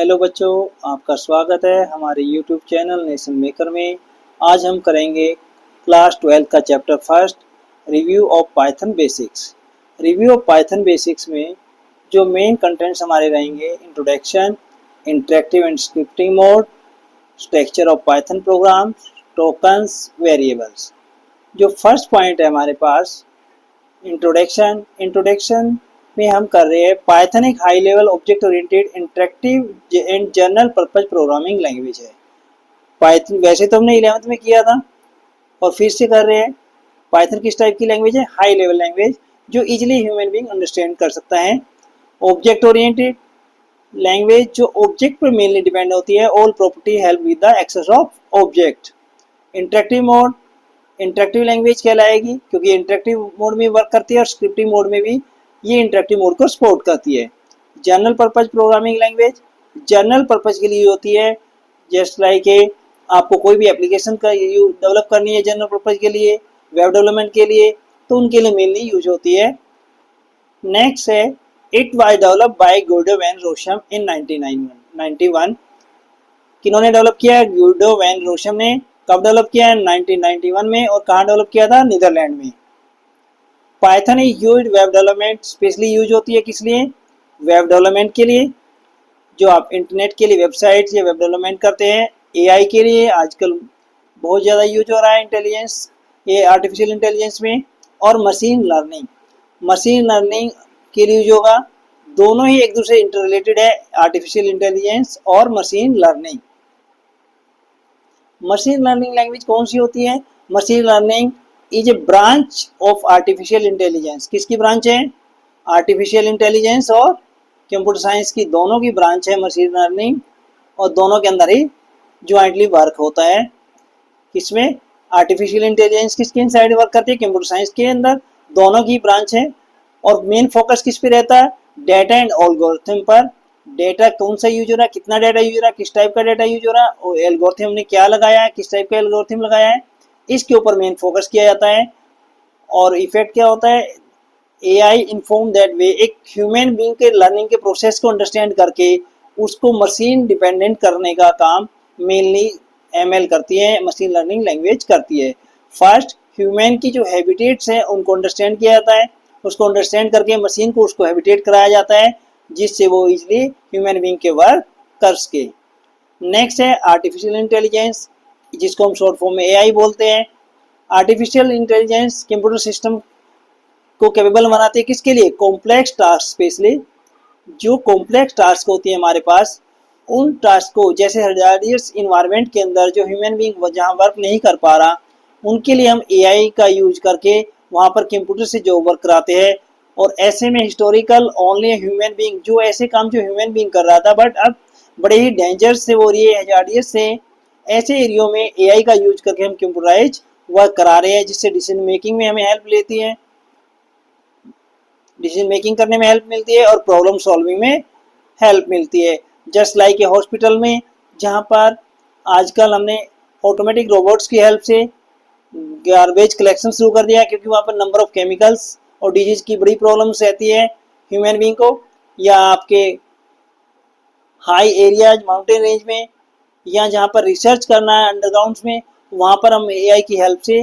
Hello बच्चों, आपका स्वागत है हमारे यूट्यूब चैनल नेशन मेकर में। आज हम करेंगे क्लास 12 का chapter first, review of Python basics. Review of Python basics में जो मेन कंटेंट्स हमारे रहेंगे: introduction, interactive and scripting mode, structure of Python programs, tokens, variables. जो फर्स्ट पॉइंट है हमारे पास इंट्रोडक्शन में हम कर रहे हैं पाइथन एक high level object oriented interactive and general purpose programming language है। पाइथन वैसे तो हमने 11th में किया था और फिर से कर रहे हैं। पाइथन किस टाइप की लैंग्वेज है? हाई लेवल लैंग्वेज जो इजीली ह्यूमन बीइंग अंडरस्टैंड कर सकता है। ऑब्जेक्ट ओरिएंटेड लैंग्वेज जो ऑब्जेक्ट पर मेनली डिपेंड होती है। All property help with the access of object. Interactive mode interactive language कहलाएगी क्योंकि इंटरेक्टिव मोड में वर्क करती है और स्क्रिप्टिंग मोड में भी ये इंटरेक्टिव मोड को सपोर्ट करती है। General purpose programming language general purpose के लिए होती है, जस्ट लाइक आपको कोई भी एप्लीकेशन का डेवलप करनी है जनरल पर्पज के लिए, वेब डेवलपमेंट के लिए, तो उनके लिए मेनली यूज होती है। नेक्स्ट है it was develop by Guido van Rossum in 1991। किन्होंने डेवलप किया है? गुइडो वैन रोसम ने। कब डेवलप किया है? 1991 में। और कहाँ डेवलप किया था? नीदरलैंड में। Python is used web development, specially use होती है किस लिए? वेब डेवलपमेंट के लिए। जो आप इंटरनेट के लिए वेबसाइट्स या वेब डेवलपमेंट करते हैं। एआई के लिए आजकल बहुत ज़्यादा यूज हो रहा है इंटेलिजेंस, ये आर्टिफिशियल इंटेलिजेंस में। और मशीन लर्निंग के लिए यूज होगा। दोनों ही एक दूसरे इंटर रिलेटेड है, आर्टिफिशियल इंटेलिजेंस और machine learning. Machine learning language कौन सी होती है? Machine learning is a branch of artificial intelligence. किसकी ब्रांच है? आर्टिफिशियल इंटेलिजेंस और कंप्यूटर साइंस की दोनों की ब्रांच है मशीन लर्निंग। और दोनों के अंदर ही ज्वाइंटली वर्क होता है। किसमें? आर्टिफिशियल इंटेलिजेंस किसके साइड वर्क करती है? कंप्यूटर साइंस के अंदर। दोनों की ब्रांच है। और मेन फोकस किस पे रहता है? डेटा एंड एल्गोरिथम पर। डेटा कौन सा यूज हो रहा है, कितना डेटा यूज हो रहा है, किस टाइप का डेटा यूज हो रहा है, और एल्गोरिथम ने क्या लगाया है, किस टाइप का एल्गोरिथम लगाया है, इसके ऊपर मेन फोकस किया जाता है। और इफेक्ट क्या होता है? एआई इन्फॉर्म दैट वे, एक ह्यूमन बीइंग के लर्निंग के प्रोसेस को अंडरस्टैंड करके उसको मशीन डिपेंडेंट करने का काम मेनली एमएल करती है, मशीन लर्निंग लैंग्वेज करती है। फर्स्ट ह्यूमन की जो हैबिटेट्स हैं उनको अंडरस्टैंड किया जाता है, उसको अंडरस्टैंड करके मशीन को उसको हैबिटेट कराया जाता है जिससे वो इजीली ह्यूमन बीइंग के वर्क कर सके। नेक्स्ट है आर्टिफिशियल इंटेलिजेंस, जिसको हम शॉर्ट फॉर्म में एआई बोलते हैं। आर्टिफिशियल इंटेलिजेंस कंप्यूटर सिस्टम को कैपेबल बनाती है किसके लिए? कॉम्प्लेक्स टास्क, स्पेशली जो कॉम्प्लेक्स टास्क होती है हमारे पास, उन टास्क को, जैसे हजार्डियस इन्वायरमेंट के अंदर जो ह्यूमन बीइंग जहाँ वर्क नहीं कर पा रहा, उनके लिए हम एआई का यूज करके वहाँ पर कंप्यूटर से जो वर्क कराते हैं। और ऐसे में हिस्टोरिकल ओनली ह्यूमन बीइंग, जो ऐसे काम जो ह्यूमन बीइंग कर रहा था बट अब बड़े ही डेंजर से हो रही है, हजार्डियस से, ऐसे एरियो में एआई का यूज करके हम कंप्यूटराइज वर्क करा रहे हैं, जिससे डिसीजन मेकिंग में हमें हेल्प लेती है, डिसीजन मेकिंग करने में हेल्प मिलती है और प्रॉब्लम सॉल्विंग में हेल्प मिलती है। जस्ट लाइक ए हॉस्पिटल में, जहाँ पर आजकल हमने ऑटोमेटिक रोबोट्स की हेल्प से गार्बेज कलेक्शन शुरू कर दिया, क्योंकि वहाँ पर नंबर ऑफ केमिकल्स और डिजीज की बड़ी प्रॉब्लम्स रहती है ह्यूमन बीइंग को। या आपके हाई एरियाज माउंटेन रेंज में, या जहाँ पर रिसर्च करना है अंडरग्राउंड में, वहाँ पर हम एआई की हेल्प से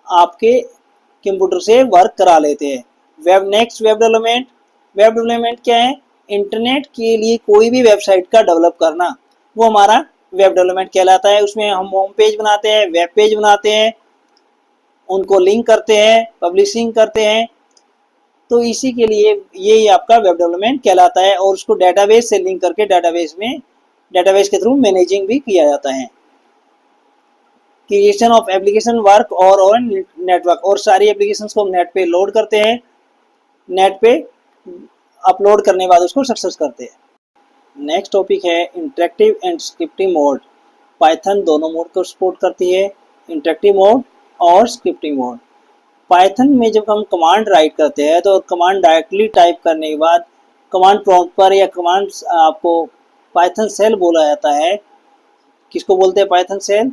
आपके कंप्यूटर से वर्क करा लेते हैं। नेक्स्ट वेब डेवलपमेंट क्या है? इंटरनेट के लिए कोई भी वेबसाइट का डेवलप करना, वो हमारा वेब डेवलपमेंट कहलाता है। उसमें हम होम पेज बनाते हैं, वेब पेज बनाते हैं, उनको लिंक करते हैं, पब्लिशिंग करते हैं, तो इसी के लिए ये आपका वेब डेवलपमेंट कहलाता है। और उसको डेटाबेस से लिंक करके डेटाबेस के थ्रू मैनेजिंग भी किया जाता है। क्रिएशन ऑफ एप्लीकेशन वर्क और नेटवर्क, और सारी एप्लीकेशंस को हम नेट पे लोड करते हैं, नेट पे अपलोड करने के बाद उसको सक्सेस करते हैं। नेक्स्ट टॉपिक है interactive and scripting mode. Python दोनों मोड को सपोर्ट करती है, इंटरेक्टिव मोड और स्क्रिप्टिंग मोड। पाइथन में जब हम कमांड राइट करते हैं तो कमांड डायरेक्टली टाइप करने के बाद कमांड प्रॉम्प्ट पर या कमांड आपको पाइथन सेल बोला जाता है। किसको बोलते हैं? Python shell.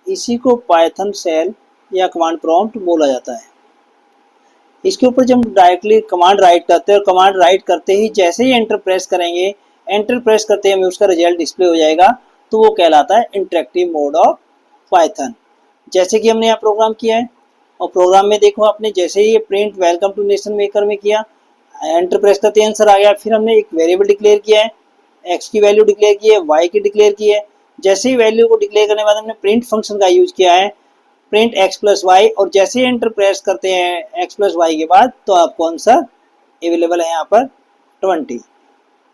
इसी को पाइथन सेल या कमांड प्रॉम्प्ट बोला जाता है। इसके ऊपर जब डायरेक्टली कमांड राइट करते हैं और कमांड राइट करते ही जैसे ही एंटर प्रेस करेंगे, एंटर प्रेस करते हैं उसका रिजल्ट डिस्प्ले हो जाएगा, तो वो कहलाता है इंटरेक्टिव मोड ऑफ पाइथन। जैसे कि हमने यहाँ प्रोग्राम किया है, और प्रोग्राम में देखो आपने जैसे ही ये print welcome to nation maker में किया, एंटर प्रेस करते आंसर आ गया। फिर हमने एक वेरिएबल डिक्लेयर किया है, एक्स की वैल्यू डिक्लेयर की है, वाई की डिक्लेयर की है। जैसे ही वैल्यू को डिक्लेयर करने के बाद हमने प्रिंट फंक्शन का यूज किया है, प्रिंट एक्स प्लस वाई, और जैसे ही एंटर प्रेस करते हैं एक्स प्लस वाई के बाद, तो आपको आंसर अवेलेबल है यहाँ पर 20।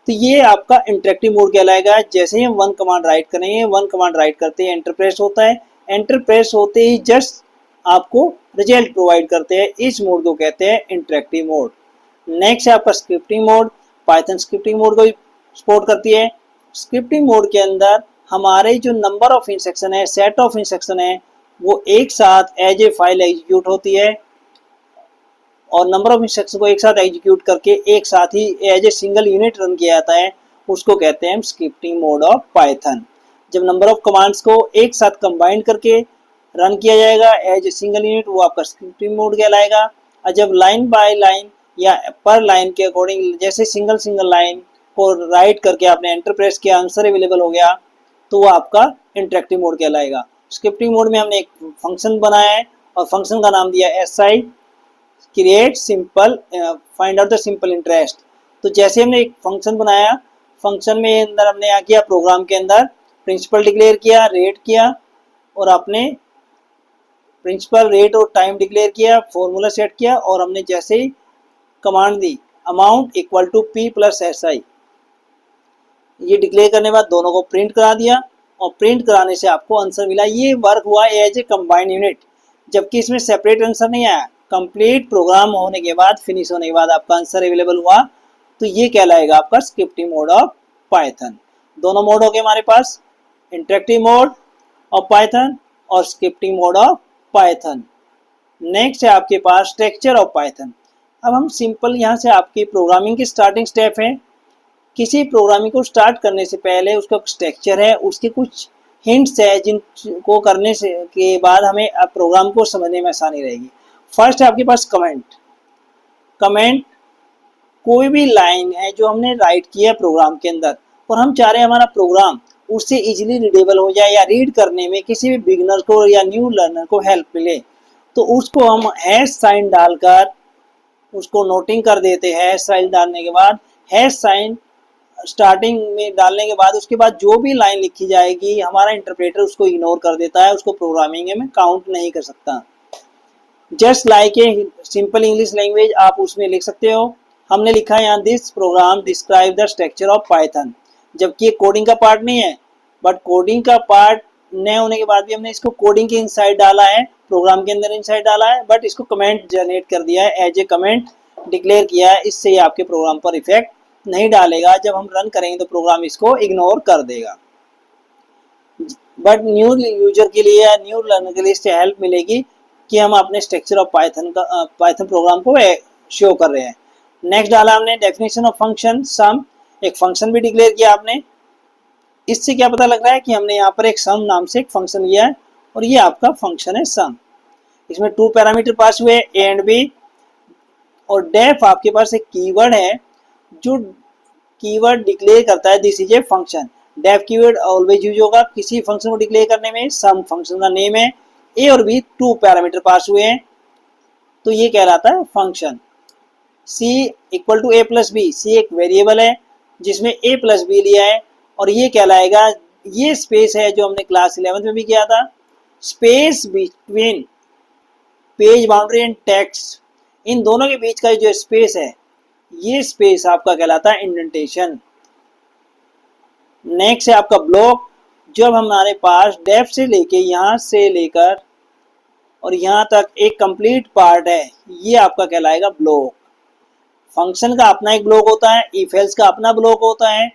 तो ये आपका इंटरेक्टिव मोड कहलाएगा। जैसे ही हम वन कमांड राइट करेंगे, वन कमांड राइट करते हैं एंटर प्रेस होता है, एंटर प्रेस होते ही जस्ट आपको रिजल्ट प्रोवाइड करते हैं। इस मोड को कहते हैं इंटरेक्टिव मोड। नेक्स्ट है आपका scripting mode. Python scripting mode को सपोर्ट करती है। स्क्रिप्टिंग मोड के अंदर हमारे जो नंबर ऑफ इंस्ट्रक्शन है, सेट ऑफ इंस्ट्रक्शन है, वो एक साथ एज ए फाइल एग्जीक्यूट होती है, और नंबर ऑफ इंस्ट्रक्शन को एक साथ एग्जीक्यूट करके एक साथ ही as a single unit run किया जाता है, उसको कहते हैं स्क्रिप्टिंग मोड ऑफ पाइथन। जब नंबर ऑफ कमांड्स को एक साथ कंबाइन करके रन किया जाएगा एज ए सिंगल यूनिट, वो आपका स्क्रिप्टिंग मोड कहलाएगा। और जब लाइन बाय लाइन या पर लाइन के अकॉर्डिंग, जैसे सिंगल सिंगल लाइन को राइट करके आपने एंटर प्रेस किया, आंसर अवेलेबल हो गया, तो वो आपका इंटरेक्टिव मोड कहलाएगा। स्क्रिप्टिंग मोड में हमने एक फंक्शन बनाया है, और फंक्शन का नाम दिया SI create simple find out the simple interest. तो जैसे हमने एक फंक्शन बनाया, फंक्शन में अंदर हमने यहाँ किया, प्रोग्राम के अंदर प्रिंसिपल डिक्लेयर किया, रेट किया, और आपने प्रिंसिपल रेट और टाइम डिक्लेयर किया, फॉर्मूला सेट किया, और हमने जैसे ही कमांड दी amount equal to P plus SI, ये डिक्लेयर करने के बाद दोनों को प्रिंट करा दिया, और प्रिंट कराने से आपको आंसर मिला। ये वर्क हुआ एज ए कंबाइंड यूनिट, जबकि इसमें सेपरेट आंसर नहीं आया। कंप्लीट प्रोग्राम होने के बाद, फिनिश होने के बाद आपका आंसर अवेलेबल हुआ, तो ये कहलाएगा आपका स्क्रिप्टिंग मोड ऑफ पाइथन। दोनों मोड हो गए हमारे पास, इंटरेक्टिव मोड ऑफ पाइथन और scripting mode of Python. Next है आपके पास स्ट्रक्चर ऑफ पाइथन। अब हम सिंपल यहाँ से आपकी प्रोग्रामिंग की स्टार्टिंग स्टेप है। किसी प्रोग्रामिंग को स्टार्ट करने से पहले उसका स्ट्रक्चर है, उसके कुछ हिंट्स है जिनको करने से के बाद हमें प्रोग्राम को समझने में आसानी रहेगी। फर्स्ट है आपके पास कमेंट। कमेंट कोई भी लाइन है जो हमने राइट किया है प्रोग्राम के अंदर, और हम चाह रहे हैं हमारा प्रोग्राम उससे इजीली रीडेबल हो जाए, या रीड करने में किसी भी बिगिनर को या न्यू लर्नर को हेल्प मिले, तो उसको हम हैश साइन डालकर उसको नोटिंग कर देते हैं। हैश साइन डालने के बाद, हैश साइन स्टार्टिंग में डालने के बाद, उसके बाद जो भी लाइन लिखी जाएगी हमारा इंटरप्रेटर उसको इग्नोर कर देता है, उसको प्रोग्रामिंग में काउंट नहीं कर सकता। Just like a simple English language आप उसमें लिख सकते हो। हमने लिखा है यहाँ this program describe the structure of Python, जबकि ये कोडिंग का पार्ट नहीं है, बट कोडिंग का पार्ट न होने के बाद भी हमने इसको कोडिंग के इनसाइड डाला है, प्रोग्राम के अंदर इनसाइड डाला है, बट इसको कमेंट जनरेट कर दिया है, एज ए कमेंट डिक्लेयर किया है। इससे ये आपके प्रोग्राम पर इफेक्ट नहीं डालेगा, जब हम रन करेंगे तो प्रोग्राम इसको इग्नोर कर देगा। बट न्यू यूजर के लिए या न्यू लर्नर के लिए इससे हेल्प मिलेगी कि हम अपने स्ट्रक्चर ऑफ पाइथन प्रोग्राम को शो कर रहे हैं। नेक्स्ट डाला हमने डेफिनेशन ऑफ फंक्शन सम, एक फंक्शन भी डिक्लेयर किया आपने। इससे क्या पता लग रहा है कि हमने यहाँ पर एक सम नाम से एक फंक्शन लिया है, और ये आपका फंक्शन है सम। इसमें 2 पैरामीटर पास हुए, ए एंड बी, और डेफ आपके पास एक कीवर्ड है जो कीवर्ड डिक्लेयर करता है this is a function. Def keyword always use होगा किसी फंक्शन को डिक्लेयर करने में। सम फंक्शन का नेम है, ए और बी 2 पैरामीटर पास हुए हैं, तो ये कहलाता है function. C equal to A plus B, C एक वेरिएबल है जिसमें ए प्लस बी लिया है, और ये कहलाएगा, ये स्पेस है जो हमने क्लास 11 में भी किया था, space between page boundary and text, इन दोनों के बीच का जो स्पेस है, ये स्पेस आपका कहलाता है इंडेंटेशन। नेक्स्ट है आपका ब्लॉक। जब हमारे पास डेफ से लेके यहाँ से लेकर और यहाँ तक एक कंप्लीट पार्ट है, ये आपका कहलाएगा ब्लॉक। फंक्शन का अपना एक ब्लॉक होता है, इफ एल्स का अपना ब्लॉक होता है,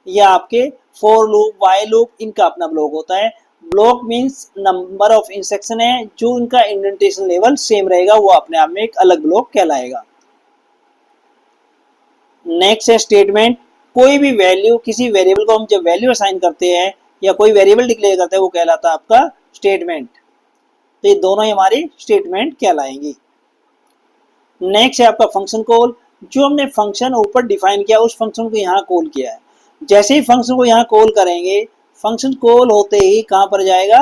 या आपके फॉर लूप, व्हाइल लूप, इनका अपना ब्लॉक होता है। Block means number of instruction है, जो उनका इंडेंटेशन लेवल सेम रहेगा, वो अपने आप में एक अलग ब्लॉक कहलाएगा। नेक्स्ट है स्टेटमेंट। कोई भी वैल्यू, किसी वेरिएबल को हम जब वैल्यू असाइन करते हैं या कोई वेरिएबल डिक्लेयर करते हैं, वो कहलाता है आपका स्टेटमेंट। तो ये दोनों ही हमारी स्टेटमेंट कहलाएंगी। नेक्स्ट है आपका फंक्शन कॉल। जो हमने फंक्शन ऊपर डिफाइन किया उस फंक्शन को यहाँ कॉल किया है। जैसे ही फंक्शन को यहाँ कॉल करेंगे, फंक्शन कॉल होते ही कहाँ पर जाएगा,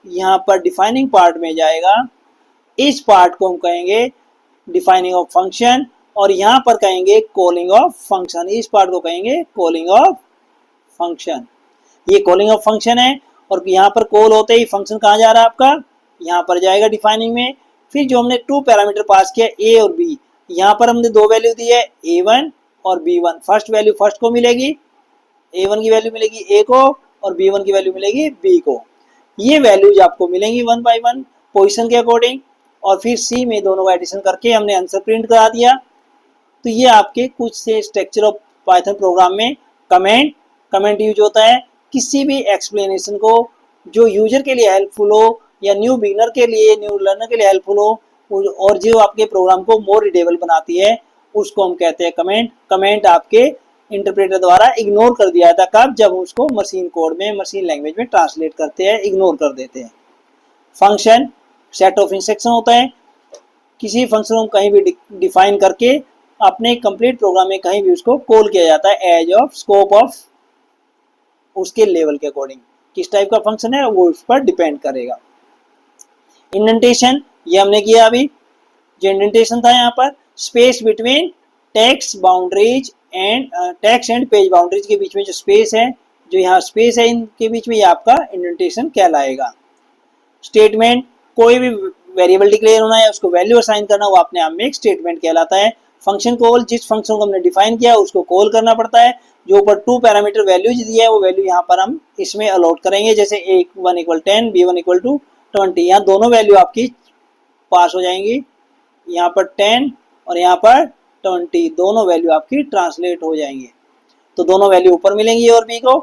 यहाँ पर डिफाइनिंग पार्ट में जाएगा। इस पार्ट को हम कहेंगे डिफाइनिंग ऑफ फंक्शन और यहाँ पर कहेंगे कॉलिंग ऑफ फंक्शन। इस पार्ट को कहेंगे कॉलिंग ऑफ फंक्शन। ये कॉलिंग ऑफ फंक्शन है और यहाँ पर कॉल होते ही फंक्शन कहाँ जा रहा है आपका, यहाँ पर जाएगा डिफाइनिंग में। फिर जो हमने 2 पैरामीटर पास किया ए और बी, यहाँ पर हमने 2 वैल्यू दी है a1 और b1। फर्स्ट वैल्यू फर्स्ट को मिलेगी, a1 की वैल्यू मिलेगी a को और b1 की वैल्यू मिलेगी b को। ये वैल्यूज आपको मिलेंगी 1 बाय 1 पोजीशन के अकॉर्डिंग और फिर C में दोनों का एडिशन करके हमने आंसर प्रिंट करा दिया। तो ये आपके कुछ से स्ट्रक्चर ऑफ पाइथन प्रोग्राम में कमेंट यूज होता है। किसी भी एक्सप्लेनेशन को जो यूजर के लिए हेल्पफुल हो या न्यू बिगनर के लिए, न्यू लर्नर के लिए हेल्पफुल हो और जो आपके प्रोग्राम को मोर रीडेबल बनाती है, उसको हम कहते हैं कमेंट आपके इंटरप्रेटर द्वारा इग्नोर कर दिया था। कब, जब उसको मशीन कोड में, मशीन लैंग्वेज में ट्रांसलेट करते हैं, इग्नोर कर देते हैं। फंक्शन सेट ऑफ इंस्ट्रक्शन होता है। किसी फंक्शन को कहीं भी डिफाइन करके अपने कंप्लीट प्रोग्राम में कहीं भी उसको कॉल किया जाता है एज ऑफ स्कोप ऑफ उसके लेवल के अकॉर्डिंग। किस टाइप का फंक्शन है वो उस पर डिपेंड करेगा। इंडेंटेशन ये हमने किया अभी। जो इंडेंटेशन था यहाँ पर space between text boundaries and text and page boundaries के बीच में जो स्पेस है, जो यहाँ स्पेस है इनके बीच में, ये आपका इंडेंटेशन कहलाएगा। स्टेटमेंट कोई भी वेरिएबल डिक्लेयर होना है, उसको वैल्यू असाइन करना, वो अपने आप में एक स्टेटमेंट कहलाता है। फंक्शन कॉल, जिस फंक्शन को हमने डिफाइन किया उसको कॉल करना पड़ता है। जो ऊपर 2 पैरामीटर वैल्यूज दिया है वो वैल्यू यहाँ पर हम इसमें अलॉट करेंगे। जैसे a1 equal 10, b1 equal to 20। यहाँ दोनों वैल्यू आपकी पास हो जाएंगी। यहाँ पर 10 और यहाँ पर 20 दोनों वैल्यू आपकी ट्रांसलेट हो जाएंगे। तो दोनों वैल्यू ऊपर मिलेंगी और b को।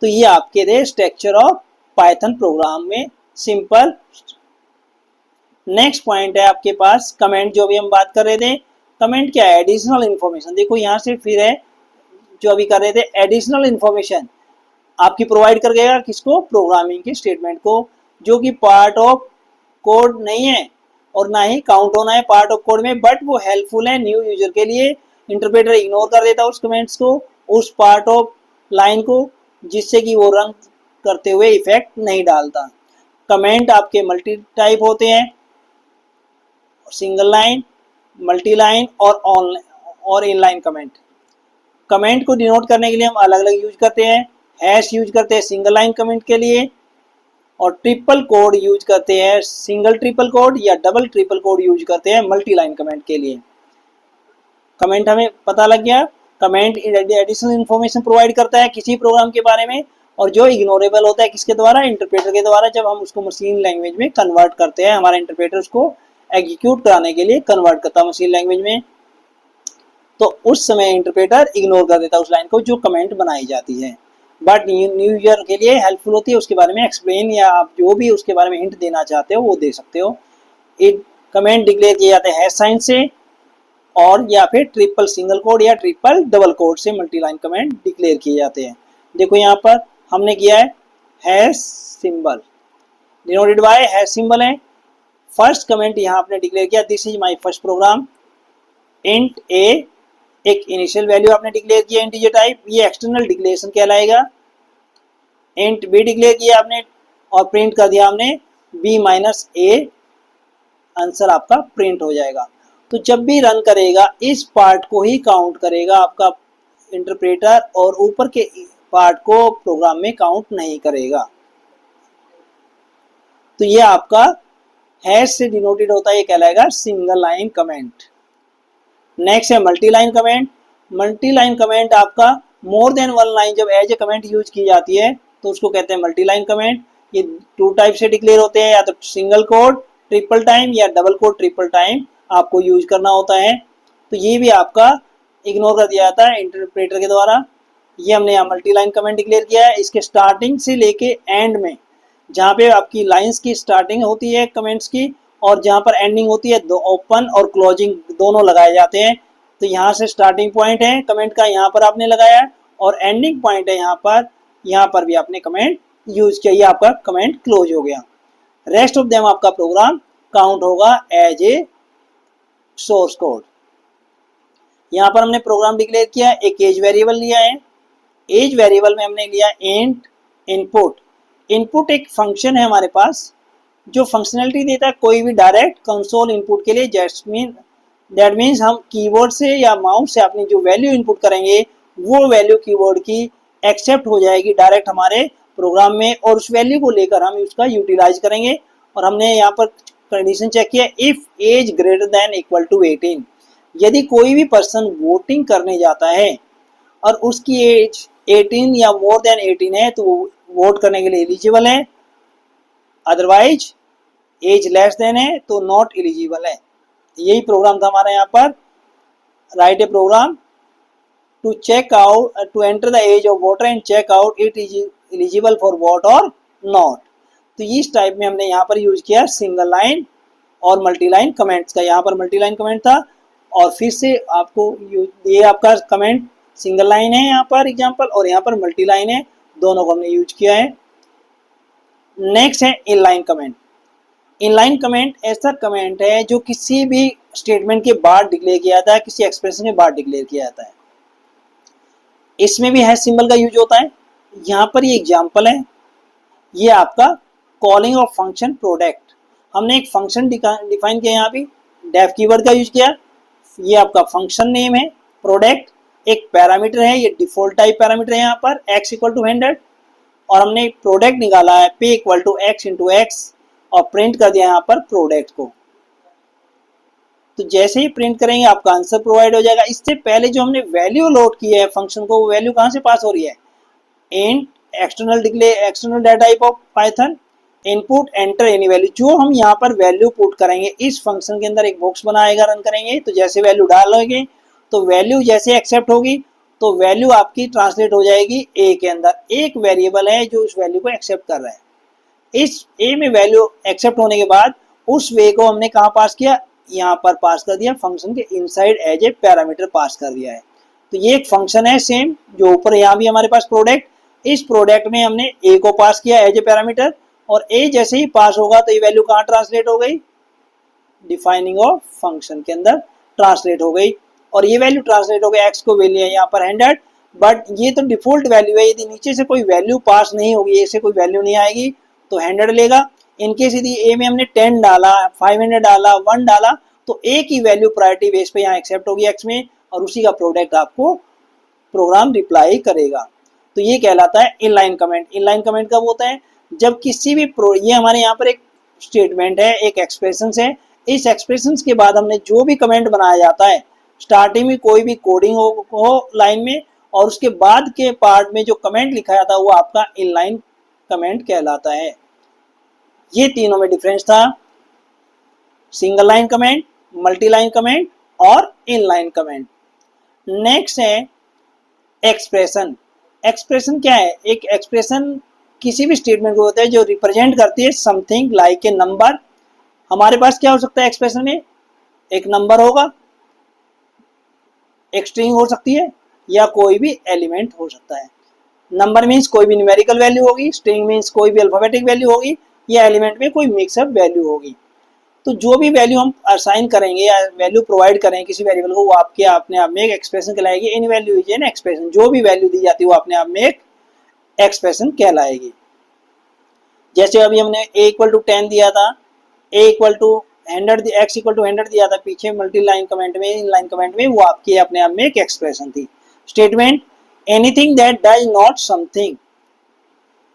तो ये आपके थे स्ट्रक्चर ऑफ पाइथन प्रोग्राम में सिंपल। नेक्स्ट पॉइंट है आपके पास कमेंट, जो भी हम बात कर रहे थे। कमेंट क्या है, एडिशनल इन्फॉर्मेशन। देखो यहाँ से फिर है जो अभी कर रहे थे, एडिशनल इन्फॉर्मेशन आपकी प्रोवाइड कर देगा किसको, प्रोग्रामिंग के स्टेटमेंट को, जो कि पार्ट ऑफ कोड नहीं है और ना ही काउंट होना है पार्ट ऑफ कोड में, बट वो हेल्पफुल है न्यू यूजर के लिए। इंटरप्रेटर इग्नोर कर देता है उस कमेंट्स को, उस पार्ट ऑफ लाइन को, जिससे कि वो रन करते हुए इफेक्ट नहीं डालता। कमेंट आपके मल्टी टाइप होते हैं, सिंगल लाइन, मल्टी लाइन और इनलाइन कमेंट। कमेंट को डिनोट करने के लिए हम अलग अलग यूज करते हैं। हैश यूज करते हैं सिंगल लाइन कमेंट के लिए और ट्रिपल कोड यूज करते हैं, सिंगल ट्रिपल कोड या डबल ट्रिपल कोड यूज करते हैं मल्टी लाइन कमेंट के लिए। कमेंट हमें पता लग गया। कमेंट एडिशनल इन्फॉर्मेशन प्रोवाइड करता है किसी प्रोग्राम के बारे में और जो इग्नोरेबल होता है किसके द्वारा, इंटरप्रेटर के द्वारा। जब हम उसको मशीन लैंग्वेज में कन्वर्ट करते हैं, हमारा इंटरप्रेटर उसको एग्जीक्यूट कराने के लिए कन्वर्ट करता है मशीन लैंग्वेज में, तो उस समय इंटरप्रेटर इग्नोर कर देता है उस लाइन को जो कमेंट बनाई जाती है। बट न्यू यूजर के लिए हेल्पफुल होती है, उसके बारे में एक्सप्लेन या आप जो भी उसके बारे में हिंट देना चाहते हो वो दे सकते हो। एक कमेंट डिक्लेयर किए जाते हैं हैश साइन से और या फिर ट्रिपल सिंगल कोड या ट्रिपल डबल कोड से मल्टी लाइन कमेंट डिक्लेयर किए जाते हैं। देखो यहाँ पर हमने किया है hash symbol, denoted by hash symbol है। फर्स्ट कमेंट यहाँ आपने डिक्लेयर किया, this is my first program. Int A एक इनिशियल वैल्यू आपने डिक्लेयर किया इंटीजर टाइप, ये एक्सटर्नल डिक्लेरेशन कहलाएगा। इंट बी डिक्लेयर किया आपने और प्रिंट कर दिया हमने बी माइनस ए, आंसर आपका प्रिंट हो जाएगा। तो जब भी रन करेगा इस पार्ट को ही काउंट करेगा आपका इंटरप्रेटर और ऊपर के पार्ट को प्रोग्राम में काउंट नहीं करेगा। तो ये आपका हैश से डिनोटेड होता है, ये कहलाएगा सिंगल लाइन कमेंट। नेक्स्ट है multi line comment. Multi line comment आपका मोर देन वन लाइन जब एज ए कमेंट यूज की जाती है तो उसको कहते हैं मल्टी लाइन कमेंट। ये 2 टाइप से डिक्लेयर होते हैं, या तो सिंगल कोड ट्रिपल टाइम या डबल कोड ट्रिपल टाइम आपको यूज करना होता है। तो ये भी आपका इग्नोर कर दिया जाता है इंटरप्रेटर के द्वारा। ये हमने यहाँ मल्टी लाइन कमेंट डिक्लेयर किया है। इसके स्टार्टिंग से लेके एंड में, जहाँ पे आपकी लाइंस की स्टार्टिंग होती है कमेंट्स की और जहाँ पर एंडिंग होती है, दो ओपन और क्लोजिंग दोनों लगाए जाते हैं। तो यहाँ से स्टार्टिंग पॉइंट है कमेंट का, यहाँ पर आपने लगाया और एंडिंग पॉइंट है यहाँ पर भी आपने कमेंट यूज किया, ये आपका कमेंट क्लोज हो गया। रेस्ट ऑफ देम आपका प्रोग्राम काउंट होगा एज ए सोर्स कोड। यहाँ पर हमने प्रोग्राम डिक्लेयर किया, एक एज वेरिएबल लिया है, एज वेरिएबल में हमने लिया इंट इनपुट। इनपुट एक फंक्शन है हमारे पास जो फंक्शनलिटी देता है कोई भी डायरेक्ट कंसोल इनपुट के लिए। दैट मीन्स हम कीबोर्ड से या माउस से अपनी जो वैल्यू इनपुट करेंगे वो वैल्यू कीबोर्ड की एक्सेप्ट हो जाएगी डायरेक्ट हमारे प्रोग्राम में, और उस वैल्यू को लेकर हम उसका यूटिलाइज करेंगे। और हमने यहाँ पर कंडीशन चेक किया, if age greater than equal to 18, यदि कोई भी पर्सन वोटिंग करने जाता है और उसकी एज 18 या मोर देन 18 है तो वो वोट करने के लिए एलिजिबल है, अदरवाइज एज लेस देन है तो नॉट एलिजिबल है। यही प्रोग्राम था हमारा यहाँ पर, write a program to check out to enter the age of voter and check out it is eligible for vote और नॉट। तो इस टाइप में हमने यहाँ पर यूज किया सिंगल लाइन और मल्टी लाइन कमेंट्स का। यहाँ पर मल्टी लाइन कमेंट था और फिर से आपको ये आपका कमेंट सिंगल लाइन है यहाँ पर एग्जाम्पल, और यहाँ पर मल्टी लाइन है, दोनों को हमने यूज किया है। नेक्स्ट है इनलाइन कमेंट। इनलाइन कमेंट ऐसा कमेंट है जो किसी भी स्टेटमेंट के बाद डिक्लेयर किया जाता है, किसी एक्सप्रेशन के बाद डिक्लेयर किया जाता है। इसमें भी हैश सिंबल का यूज होता है। यहाँ पर ये एग्जाम्पल है, ये आपका कॉलिंग ऑफ फंक्शन प्रोडक्ट। हमने एक फंक्शन डिफाइन किया, यहाँ भी डेफ कीवर्ड का यूज किया। ये आपका फंक्शन नेम है प्रोडक्ट, एक पैरामीटर है, ये डिफॉल्ट टाइप पैरामीटर है यहाँ पर x इक्वल टू 100, और हमने प्रोडक्ट निकाला है P equal to x into x और प्रिंट कर दिया यहाँ पर प्रोडक्ट को। तो जैसे ही प्रिंट करेंगे आपका आंसर प्रोवाइड हो जाएगा। इससे पहले जो हमने वैल्यू लोड की है फंक्शन को, वो वैल्यू कहाँ से पास हो रही है, int external data type of Python input enter any value. जो हम यहाँ पर वैल्यू पुट करेंगे इस फंक्शन के अंदर एक बॉक्स बनाएगा, रन करेंगे तो जैसे वैल्यू डालोगे तो वैल्यू जैसे एक्सेप्ट होगी तो वैल्यू आपकी ट्रांसलेट हो जाएगी ए के अंदर। एक वेरिएबल है जो उस वैल्यू को एक्सेप्ट कर रहा है। इस ए में वैल्यू एक्सेप्ट होने के बाद उस वे को हमने कहाँ पास किया, यहाँ पर पास कर दिया, फंक्शन के inside as a parameter pass कर दिया है। तो ये एक फंक्शन है सेम जो ऊपर यहाँ भी हमारे पास प्रोडक्ट, इस प्रोडक्ट में हमने ए को पास किया एज ए पैरामीटर, और ए जैसे ही पास होगा तो ये वैल्यू कहाँ ट्रांसलेट हो गई, डिफाइनिंग ऑफ फंक्शन के अंदर ट्रांसलेट हो गई। और ये वैल्यू ट्रांसलेट हो गई, एक्स को वैल्यू है यहाँ पर 100, बट ये तो डिफॉल्ट वैल्यू है, यदि नीचे से कोई वैल्यू पास नहीं होगी, ए से कोई वैल्यू नहीं आएगी तो 100 लेगा। इनकेस यदि ए में हमने 10 डाला, 500 डाला, 1 डाला तो ए की वैल्यू प्रायोरिटी बेस पे यहाँ एक्सेप्ट होगी एक्स में, और उसी का प्रोडक्ट आपको प्रोग्राम रिप्लाई करेगा। तो ये कहलाता है इनलाइन कमेंट। इनलाइन कमेंट कब होता है, जब किसी भी ये हमारे यहाँ पर एक स्टेटमेंट है, एक एक्सप्रेशन है, इस एक्सप्रेशन के बाद हमने जो भी कमेंट बनाया जाता है, स्टार्टिंग में कोई भी कोडिंग हो लाइन में, और उसके बाद के पार्ट में जो कमेंट लिखा जाता है वो आपका इनलाइन कमेंट कहलाता है। ये तीनों में डिफरेंस था, single line comment, multi line comment और इनलाइन कमेंट। नेक्स्ट है एक्सप्रेशन। एक्सप्रेशन क्या है, एक एक्सप्रेशन किसी भी स्टेटमेंट को होता है जो रिप्रेजेंट करती है समथिंग लाइक ए नंबर। हमारे पास क्या हो सकता है एक्सप्रेशन में, एक नंबर होगा, एक स्ट्रिंग हो सकती है, या कोई भी एलिमेंट हो सकता है। नंबर मीन्स कोई भी न्यूमेरिकल वैल्यू होगी, स्ट्रिंग मीन्स कोई भी अल्फाबेटिक वैल्यू होगी, या एलिमेंट में कोई मिक्सअप वैल्यू होगी। तो जो भी वैल्यू हम असाइन करेंगे या वैल्यू प्रोवाइड करेंगे किसी वेरिएबल को, वो आपके अपने आप में एक एक्सप्रेशन कहलाएगी। Any value is an expression, जो भी वैल्यू दी जाती है वो अपने आप में एक एक्सप्रेशन कहलाएगी। जैसे अभी हमने a इक्वल टू 10 दिया था, a equal to 100, x equal to 100 दिया था पीछे मल्टी लाइन कमेंट में, इन लाइन कमेंट में, वो आपके अपने आप में एक एक्सप्रेशन थी। Statement anything that does not something,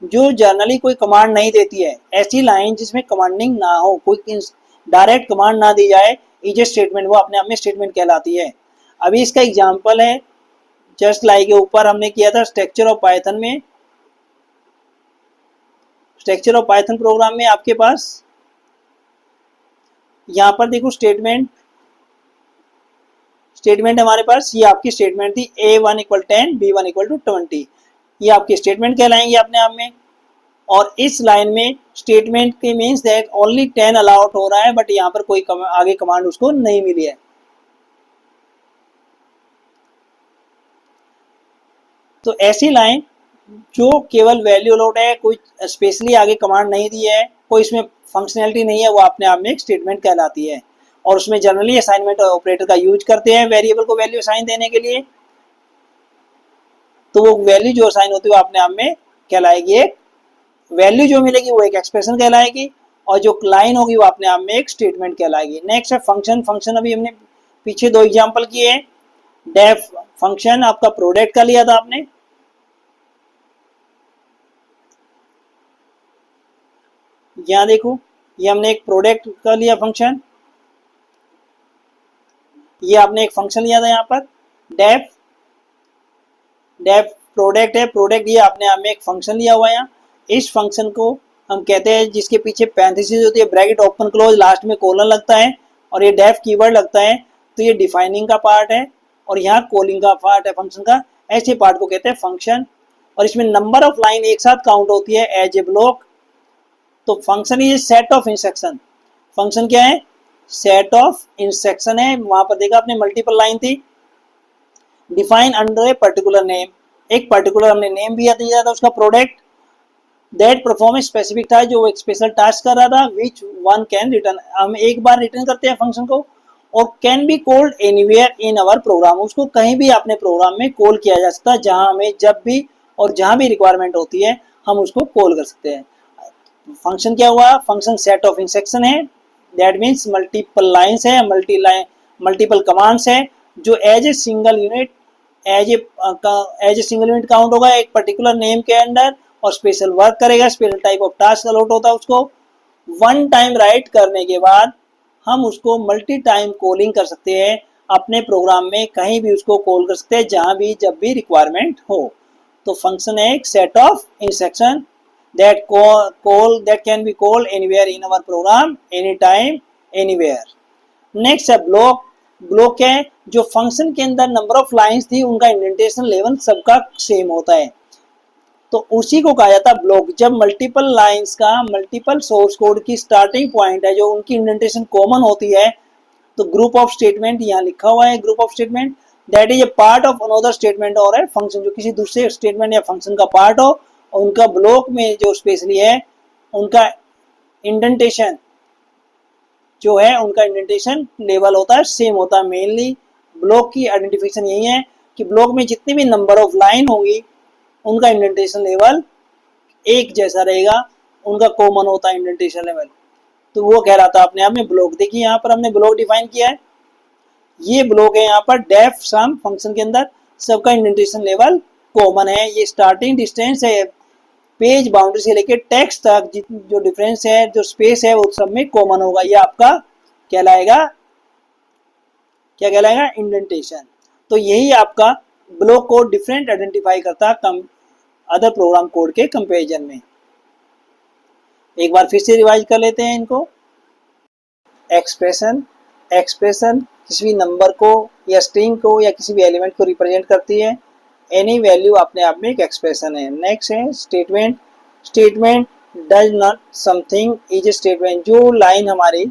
जो जनरली कोई कमांड नहीं देती है, ऐसी लाइन जिसमें कमांडिंग ना हो, कोई डायरेक्ट कमांड ना दी जाए, इज ए स्टेटमेंट, वो अपने आप में स्टेटमेंट कहलाती है। अभी इसका एग्जाम्पल है जस्ट लाइक ऊपर हमने किया था स्ट्रक्चर ऑफ पाइथन में। स्ट्रक्चर ऑफ पाइथन प्रोग्राम में आपके पास यहाँ पर देखो स्टेटमेंट हमारे पास, ये आपकी स्टेटमेंट थी a1 equal 10, b1 equal to 20, ये आपकी स्टेटमेंट कहलाएंगे अपने आप में। और इस लाइन में स्टेटमेंट के मीन्स दैट ओनली 10 अलाउड हो रहा है, बट यहाँ पर कोई आगे कमांड उसको नहीं मिली है। तो ऐसी लाइन जो केवल वैल्यू लोड है, कोई स्पेशली आगे कमांड नहीं दी है, कोई इसमें फंक्शनैलिटी नहीं है, वो अपने आप में एक स्टेटमेंट कहलाती है। और उसमें जनरली असाइनमेंट ऑपरेटर का यूज करते हैं वेरिएबल को वैल्यू असाइन देने के लिए। तो वो वैल्यू जो असाइन होती है वो अपने आप में कहलाएगी एक वैल्यू, जो मिलेगी वो एक एक्सप्रेशन कहलाएगी, और जो लाइन होगी वो अपने आप में एक स्टेटमेंट कहलाएगी। नेक्स्ट है फंक्शन। फंक्शन अभी हमने पीछे दो एग्जांपल किए हैं। डेफ फंक्शन आपका प्रोडक्ट का लिया था आपने, यहां देखो ये हमने एक प्रोडक्ट का लिया फंक्शन, ये आपने एक फंक्शन लिया था यहाँ पर डेफ। डेफ प्रोडक्ट है, प्रोडक्ट ये अपने आप में एक फंक्शन लिया हुआ है यहाँ। इस फंक्शन को हम कहते हैं जिसके पीछे पैरेंथेसिस होती है, ब्रैकेट ओपन क्लोज, लास्ट में कोलन लगता है और ये डेफ कीवर्ड लगता है, तो ये डिफाइनिंग का पार्ट है और यहाँ कॉलिंग का पार्ट है फंक्शन का। ऐसे पार्ट को कहते हैं फंक्शन। और इसमें नंबर ऑफ लाइन एक साथ काउंट होती है एज ए ब्लॉक। तो function is set of instruction. Function क्या है? सेट ऑफ इंस्ट्रक्शन है। वहां पर देखा आपने मल्टीपल लाइन थी। Define under a particular name, एक पर्टिकुलर हमने नेम भी दिया था उसका प्रोडक्ट। दैट परफॉर्म स्पेसिफिक था, जो एक स्पेशल टास्क कर रहा था। विच वन कैन रिटर्न, हम एक बार रिटर्न करते हैं फंक्शन को, और can be called anywhere in our program, उसको कहीं भी अपने प्रोग्राम में कॉल किया जा सकता है, जहां हमें जब भी और जहां भी रिक्वायरमेंट होती है हम उसको कॉल कर सकते हैं। फंक्शन क्या हुआ? फंक्शन सेट ऑफ इंस्ट्रक्शन है, दैट मीन्स मल्टीपल लाइन्स है, मल्टीपल कमांड्स है, जो as a single unit as a single unit count होगा एक पर्टिकुलर नेम के अंडर, और स्पेशल वर्क करेगा, special type of task allot होता है उसको। वन टाइम राइट करने के बाद हम उसको मल्टी टाइम कॉलिंग कर सकते हैं अपने प्रोग्राम में, कहीं भी उसको कॉल कर सकते हैं जहां भी जब भी रिक्वायरमेंट हो। तो फंक्शन है एक set of instruction that can be called anywhere in our program, anytime, anywhere. Next है ब्लॉक। ब्लॉक है जो फंक्शन के अंदर नंबर ऑफ लाइंस थी उनका इंडेंटेशन लेवल सबका सेम होता है, तो उसी को कहा जाता है ब्लॉक। जब मल्टीपल लाइंस का मल्टीपल सोर्स कोड की स्टार्टिंग पॉइंट है जो उनकी इंडेंटेशन कॉमन होती है, तो ग्रुप ऑफ स्टेटमेंट यहाँ लिखा हुआ है, group of statement that is a part of another statement और है फंक्शन, जो किसी दूसरे स्टेटमेंट या फंक्शन का पार्ट हो, और उनका ब्लॉक में जो स्पेशली है उनका इंडेंटेशन जो है, उनका इंडेंटेशन लेवल होता है सेम होता है। मेनली ब्लॉक की आइडेंटिफिकेशन यही है कि ब्लॉक में जितनी भी नंबर ऑफ लाइन होगी उनका इंडेंटेशन लेवल एक जैसा रहेगा, उनका कॉमन होता है इंडेंटेशन लेवल। तो वो कह रहा था अपने आप में ब्लॉक। देखिए यहाँ पर हमने ब्लॉक डिफाइन किया है, ये ब्लॉक है यहाँ पर डेफ सम फंक्शन के अंदर सबका इंडेंटेशन लेवल कॉमन है। ये स्टार्टिंग डिस्टेंस है पेज बाउंड्री से लेकर टेक्स्ट तक, जो डिफरेंस है जो स्पेस है वो सब में कॉमन होगा। ये आपका कहलाएगा, क्या कहलाएगा? इंडेंटेशन। तो यही आपका ब्लॉक कोड डिफरेंट आइडेंटिफाई करता है अदर प्रोग्राम कोड के कंपैरिजन में। एक बार फिर से रिवाइज कर लेते हैं इनको। एक्सप्रेशन, एक्सप्रेशन किसी भी नंबर को या स्ट्रिंग को या किसी भी एलिमेंट को रिप्रेजेंट करती है। एनी वैल्यू अपने आप में एक एक्सप्रेशन है। नेक्स्ट है statement. Statement does not something is a statement, जो लाइन हमारी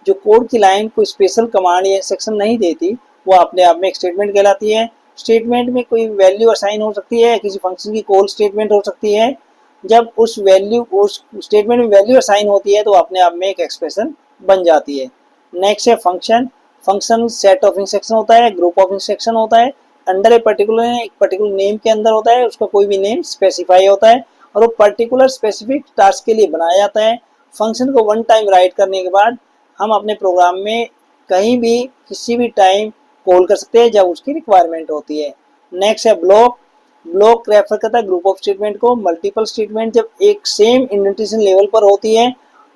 जो कोड की लाइन कोई स्पेशल कमांड या इंस्ट्रक्शन नहीं देती वो अपने आप में एक स्टेटमेंट कहलाती है। स्टेटमेंट में कोई वैल्यू असाइन हो सकती है, किसी फंक्शन की कॉल स्टेटमेंट हो सकती है। जब उस स्टेटमेंट में वैल्यू असाइन होती है तो अपने आप में एक एक्सप्रेशन बन जाती है। नेक्स्ट है function. Function set of instruction होता है, ग्रुप ऑफ इंस्ट्रक्शन होता है, अंडर एक पर्टिकुलर नेम के अंदर होता है, उसका कोई भी नेम स्पेसिफाई होता है और वो पर्टिकुलर स्पेसिफिक टास्क के लिए बनाया जाता है। फंक्शन को वन टाइम राइट करने के बाद हम अपने प्रोग्राम में कहीं भी किसी भी टाइम कॉल कर सकते हैं जब उसकी रिक्वायरमेंट होती है। नेक्स्ट है ब्लॉक। ब्लॉक रेफर करता है ग्रुप ऑफ स्टेटमेंट को। मल्टीपल स्टेटमेंट जब एक सेम इंडेंटेशन लेवल पर होती है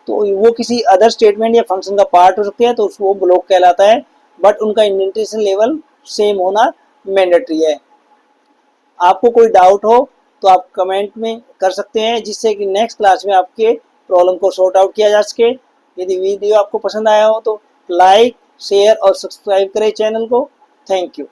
तो वो किसी अदर स्टेटमेंट या फंक्शन का पार्ट हो सकती है, तो वो ब्लॉक कहलाता है, बट उनका इंडेंटेशन लेवल सेम होना मैंडेटरी है। आपको कोई डाउट हो तो आप कमेंट में कर सकते हैं, जिससे कि नेक्स्ट क्लास में आपके प्रॉब्लम को सॉर्ट आउट किया जा सके। यदि वीडियो आपको पसंद आया हो तो लाइक, शेयर और सब्सक्राइब करें चैनल को। Thank you.